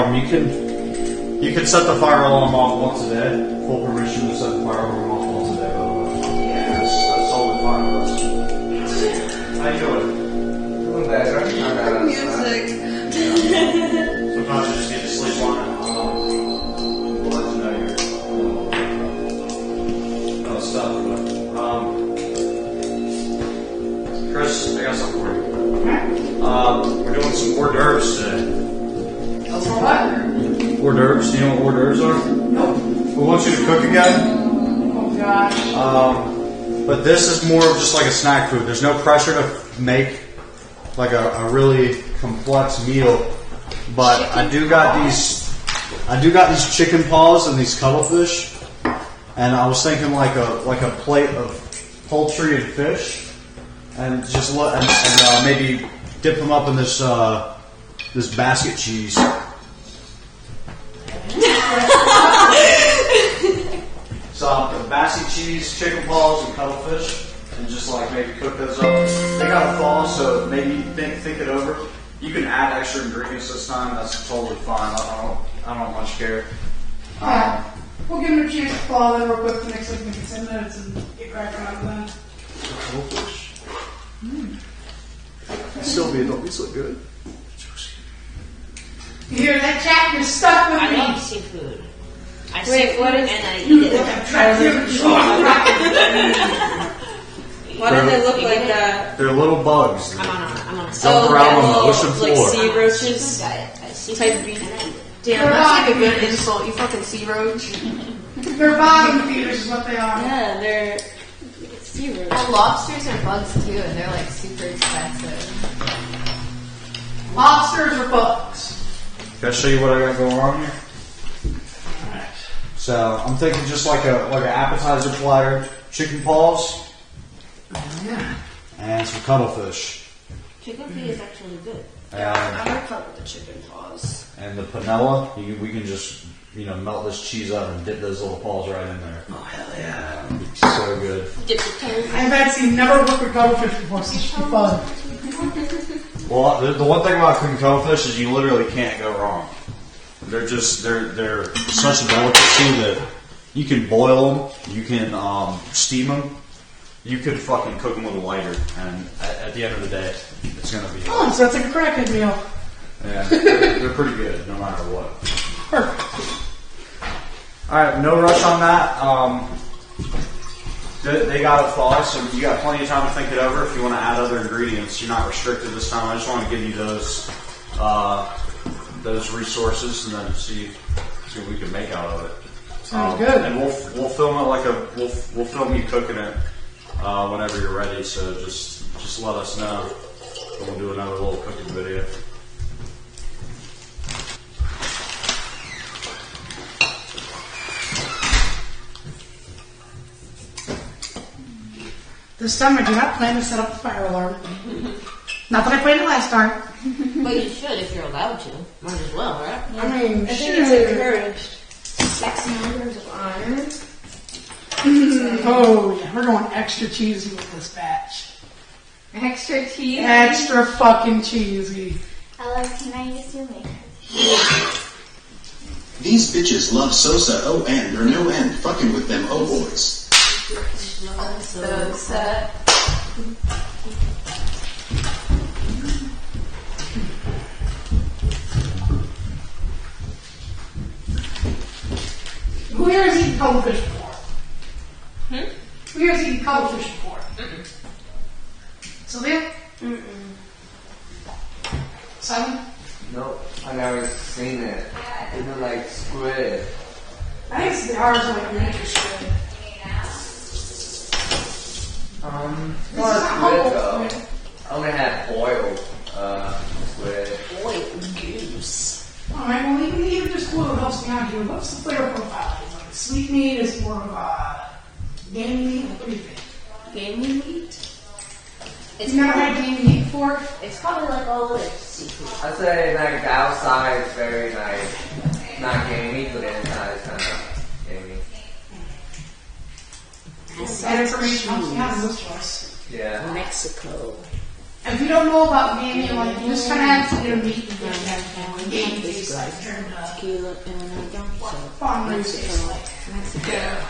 alarm. You can set the fire alarm off once a day. Full permission to set the fire alarm off once a day, by the way. Yeah, that's totally fine with us. How you doing? Doing better. Music. Sometimes you just need to sleep on it. We'll let you know your stuff. But, Chris, I got something for you. We're doing some hors d'oeuvres today. That's all right. Hors d'oeuvres? Do you know what hors d'oeuvres are? Nope. We want you to cook again. Oh gosh. But this is more of just like a snack food. There's no pressure to make like a really complex meal. But I do got these chicken paws and these cuttlefish, and I was thinking like a plate of poultry and fish, and just maybe dip them up in this basket cheese. So the basket cheese, chicken paws, and cuttlefish, and just like maybe cook those up. They gotta thaw, so maybe think it over. You can add extra ingredients this time. That's totally fine. I don't much care. Alright. We'll give them a chance to thaw then real quick for next week. We can 10 minutes and get cracking on them. Cuttlefish. Sylvia, don't these look good? You hear that, chat? You're stuck with I me. love seafood. I Wait, what is- and I eat it. Why do they look like that? They're little bugs. I'm on a Jump around on the ocean like floor. sea roaches diet. I type beef. Damn, that's like a good insult. You fucking sea roach. They're bottom feeders is what they are. Yeah, they're sea roach. Well, lobsters are bugs too, and they're like super expensive. Lobsters are bugs. Can I show you what I got going on here? Alright. So I'm thinking just like an appetizer platter, chicken paws, Yeah. and some cuttlefish. Chicken feet is actually good. And, I'm gonna cut with the chicken paws. and the panella, we can just melt this cheese up and dip those little paws right in there. Oh, hell yeah. It's so good. Dip the toes. I've actually never worked with cuttlefish before, so it should be fun. Well, the one thing about cooking cuttlefish is you literally can't go wrong. They're such a delicacy that you can boil them, you can steam them, you could fucking cook them with a lighter, and at the end of the day, it's gonna be. Oh, so that's like a crackhead meal. Yeah, they're pretty good no matter what. Perfect. All right, no rush on that. They got to thaw, so you got plenty of time to think it over. If you want to add other ingredients, you're not restricted this time. I just want to give you those resources, and then see what we can make out of it. Sounds good. And we'll film it we'll film you cooking it whenever you're ready. So just let us know, and we'll do another little cooking video. This time I do not plan to set up the fire alarm. Not that I planned it last time. But you should if you're allowed to. Might as well, right? I mean, I think shit. it's encouraged. 6 milligrams of iron. Oh yeah, we're going extra cheesy with this batch. Extra cheese. Extra fucking cheesy. Hello, can I use your makeup? These bitches love Sosa O-N or no end fucking with them O-boys. So sad. Who here has eaten cuttlefish before? Who here has eaten cuttlefish before? Sylvia? Simon? Nope, I never seen it. It's like squid. I think ours are like miniature squid. Not squid though. I only had boiled squid. Boiled goose. Alright, well even just boiled helps me out here. What's the flavor profile? Is it like sweet meat? Is it more of a game meat? What do you think? Gamey meat? You've never had game meat before? It's probably like all other seafood. I'd say like the outside is very nice, not gamey, but the inside is kind of gamey. That information helps me out in this choice. Yeah. Mexico. If you don't know about gaming, like, you just kind of have to get a meet and get that game tastes like turned up. What fun race tastes like. Yeah.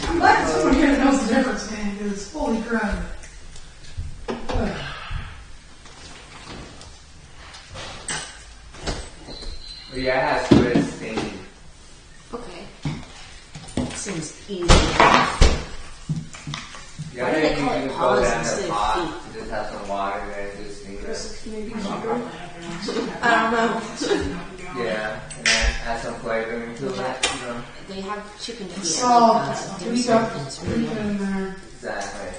I'm glad someone here that knows the difference, man, because holy crap. But yeah, it has good steam. Okay. Seems easy. Yeah, Why do I they think you call it can go paws down instead the of pot, feet? you just have some water there and just steam it. I don't know. Yeah, and then add some flavoring to it, you know. They have chicken feet. So, Dim we sum, got and it's really in good. there. Exactly.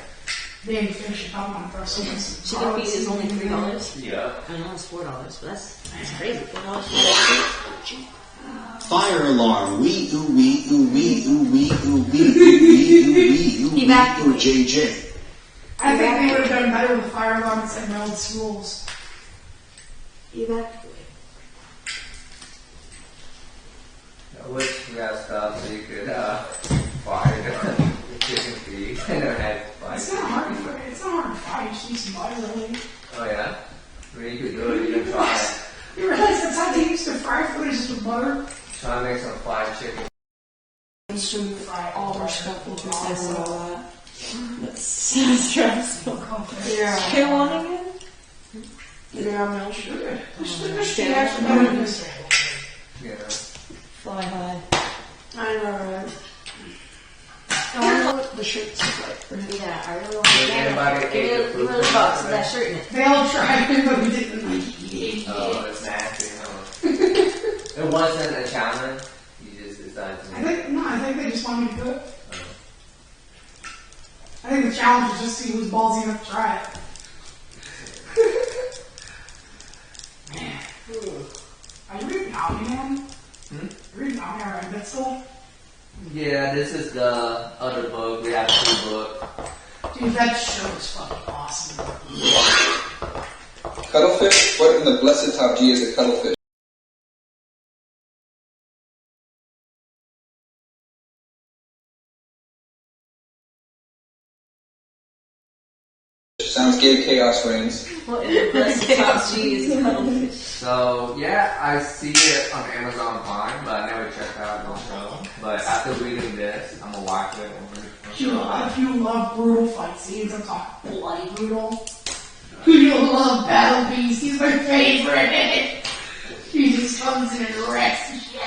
Being fish, I'm on first. Chicken feet is only $3. Yeah. I know it's $4, but that's crazy. $4 for Fire alarm. Wee oo wee oo wee oo wee oo wee oo wee oo wee oo wee oo JJ. I think they would have done better with fire alarms and old schools. Evacuate. I wish we had stuff so you could fire the chicken feet and then add like. It's not hard to fry. It's not hard to fry. You just need some butter, really. Oh yeah? I mean, you could do it, you can try it. You realize that's how they used to fry food, is just with butter? Try to make some fried chicken. Fry All our stuff into this and all that. That's so stressful. Yeah. Hey, one again? Yeah, I'm not sure. There's actually better than this. You know. Fly high. I know, right? I wonder what the shirts look like for him. Yeah, I really want to Did anybody get eat it. the Give me food the box from with that shirt in it. They all tried it, but we didn't like it. Oh, it's nasty, huh? It wasn't a challenge. You just decided to I make it. think they just wanted me to do it. I think the challenge is just see who's ballsy enough to try it. Man. Are you reading Omni, man? Hmm? You're reading Omni, right? That's still. Yeah, this is the other book. We have 2 books. Dude, that show is fucking awesome. Cuttlefish? What in the blessed top G is a cuttlefish? Sounds gay, chaos reigns. What in the blessed top G is cuttlefish? So, yeah, I see it on Amazon Prime, but I never checked out the show. But after reading this, I'm gonna watch it. If you love brutal fight scenes, I'm talking bloody brutal. You love battle beasts, he's my favorite. He just comes in and wrecks the shit.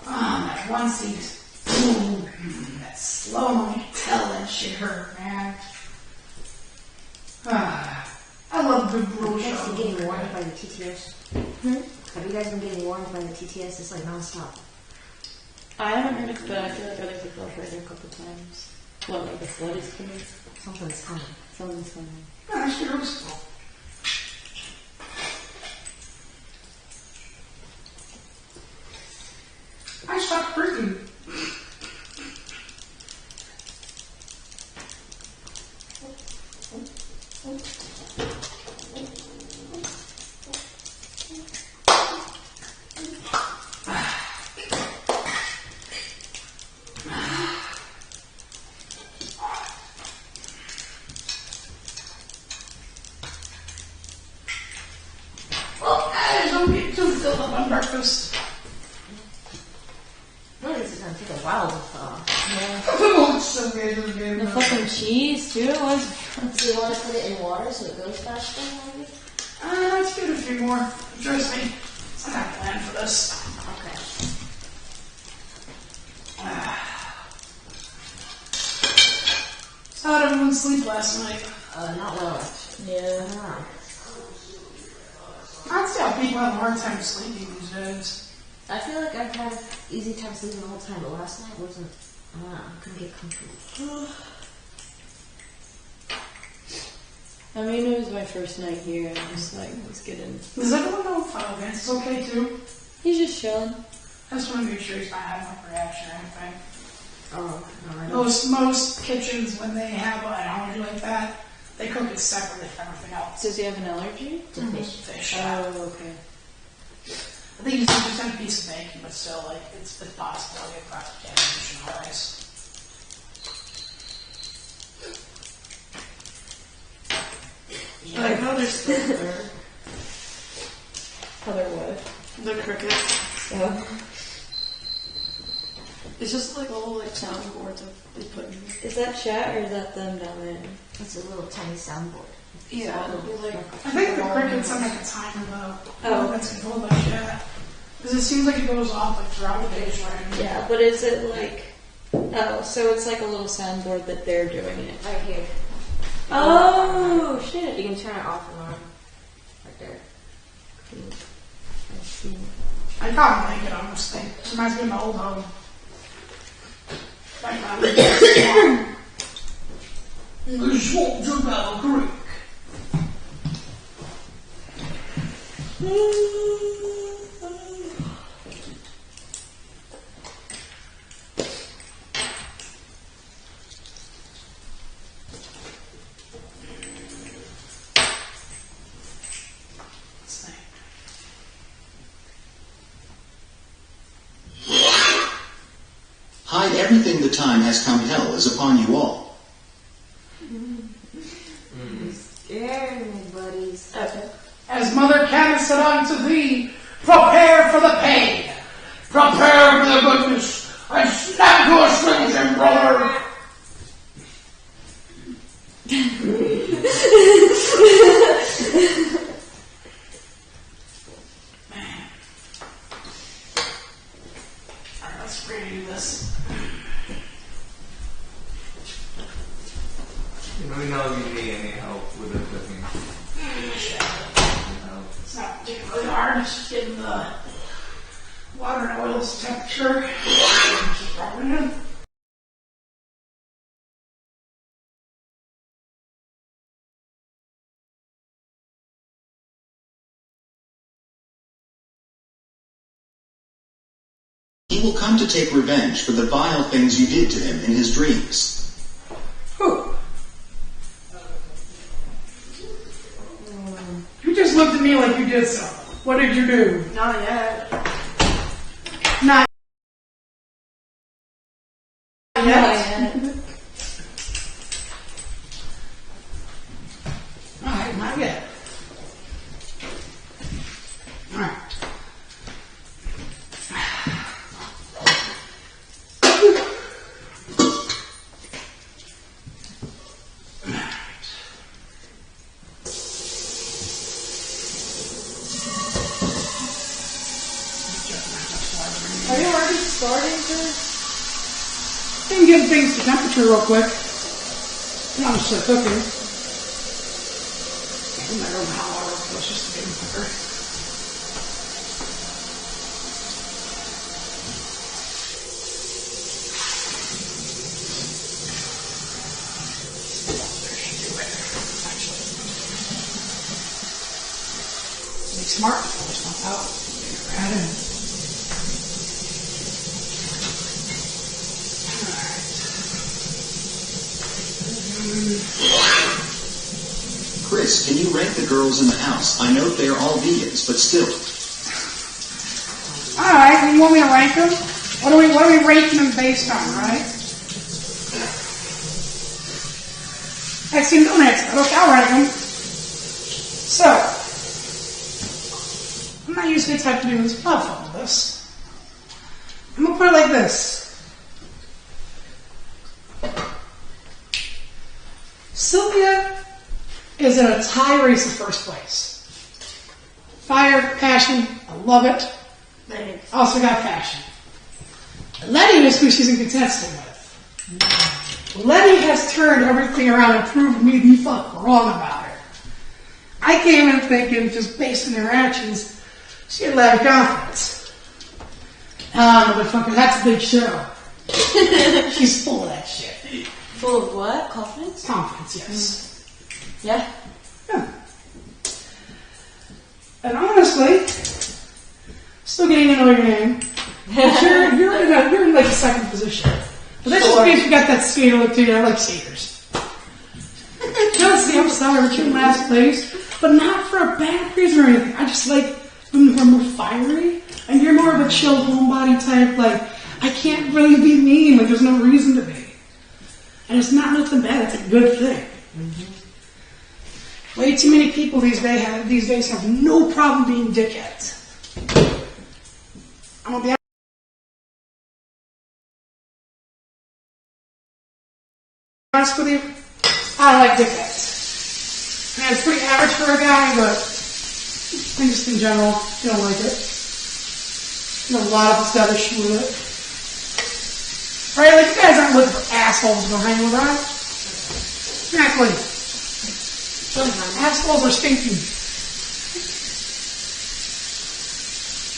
That one scene. Ooh, that slow mo, you can tell that shit hurt, man. I love good brutal Have you guys been getting shows. warned by the TTS? Have you guys been getting warned by the TTS? It's like nonstop. I haven't heard it, but I feel like other people have heard it a couple times. What, like the flood is coming? Something's coming. Something's coming. That shit was cool. I stopped freaking. Well, guys, I'm getting too filled up on breakfast. No, this is gonna take a while to thaw. Oh, it's so good, it's good. The fucking cheese, too, was. So you want to put it in water so it goes faster, maybe? Let's give it a few more. Trust me. I got a plan for this. Okay. So how did everyone sleep last night? Not well. Yeah. Ah. I'd say how people have a hard time sleeping these days. I feel like I've had easy time sleeping the whole time, but last night wasn't. I couldn't get comfortable. I mean, it was my first night here, and I was like, let's get in. Does everyone know if Vince is okay too? He's just chilling. I just want to make sure he's not having a reaction or anything. Oh, no, I don't. Most kitchens, when they have an allergy like that, they cook it separately from everything else. Does he have an allergy? To fish. Fish. Oh, okay. I think he's just had a piece of bacon, but still, like, it's the possibility of cross contamination always. Like how they're still there. How they're what? The cricket. Oh. It's just like all like soundboards that they put in. Is that chat or is that them down there? It's a little tiny soundboard. Yeah, it'll be like. I think the cricket's on like a timer though. Oh. That's controlled by chat. Because it seems like it goes off like throughout the day, right? Yeah, but is it like... Oh, so it's like a little soundboard that they're doing it. Right here. Oh, shit. You can turn it off and on. Right there. I can't make it honestly. It reminds me of my old home. Like my in the swamps of Battle Creek. Hide everything the time has come hell is upon you all. Scared me, buddies. Okay. As Mother Canis said unto thee, prepare for the pain, prepare for the goodness, and snap to a stranger, brother. Man. Alright, let's redo this. Let me know if you need any help with the cooking. It's not particularly hard, it's just getting the water and oil's temperature. Just drop it in. He will come to take revenge for the vile things you did to him in his dreams. Whew. You just looked at me like you did something. What did you do? Not yet. Not Not yet. yet. Alright, not yet. Alright. Are you already starting to... I'm getting things to temperature real quick. I'm just cooking. I'm not going to how long it's just getting quicker. Be smart before this one's out. Right in. Chris, can you rank the girls in the house? I know they're all vegans, but still. Alright, you want me to rank them? What are we rating them based on, right? Actually, don't answer. Okay, I'll rank them. So, I'm not usually the type to do this, but I'll follow this. I'm gonna put it like this. Sylvia is in a tie race in first place. Fire, passion, I love it. Thanks. Also got fashion. Letty is who she's in contesting with. Letty has turned everything around and proved me the fuck wrong about her. I came in thinking, just based on her actions, she had a lot of confidence. Motherfucker, that's a big show. She's full of that shit. Full of what? Confidence? Confidence, yes. Yeah. Yeah. And honestly, still getting to know your name. But you're in like a second position. But that's just because you got that skater look to you. I like skaters. Chelsea, I'm sorry, but you're in last place. But not for a bad reason or anything. I just like when you're more fiery. And you're more of a chill homebody type. Like, I can't really be mean. Like, there's no reason to be. And it's not nothing bad. It's a good thing. Way too many people these days have no problem being dickheads. I'm gonna be honest with you, I don't like dickheads. Man, it's pretty average for a guy, but I just in general don't like it. There's a lot of us got issue with it. Right, like you guys aren't looking for assholes to hang with, right? Exactly. Assholes are stinky.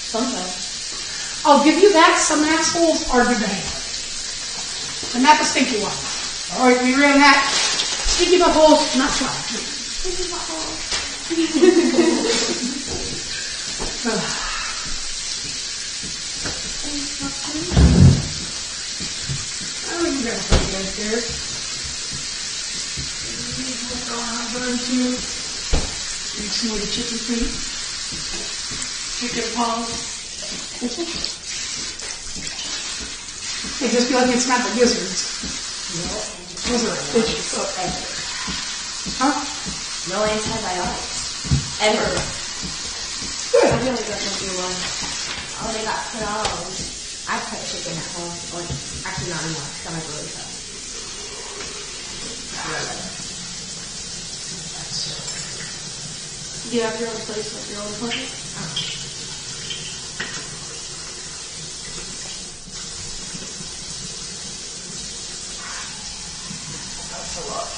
Sometimes. I'll give you that. Some assholes are good to hang with. And not the stinky ones. Alright, we ran that. Stinky buttholes, not fun. Stinky buttholes. I think we got a pretty good here. Make some of the chicken feet. Chicken paws. They just feel like it's not the gizzards. Those are fishes. Huh? No antibiotics. Ever. Good. I really got to do one. Oh, they got put on. I cut chicken at home. Like, actually not anymore, because I'm really tough. Do you have your own place, like your own apartment? That's a lot.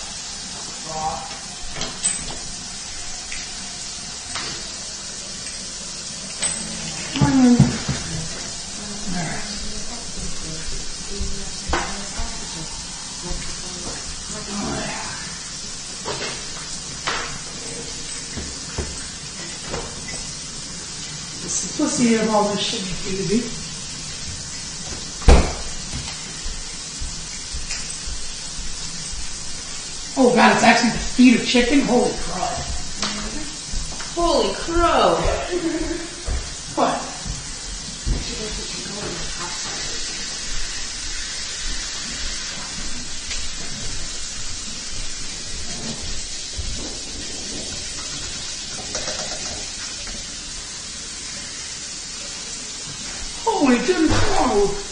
The simplicity of all this should be easy. Oh god, it's actually the feet of chicken? Holy crud. Holy crow! What? Holy good crow!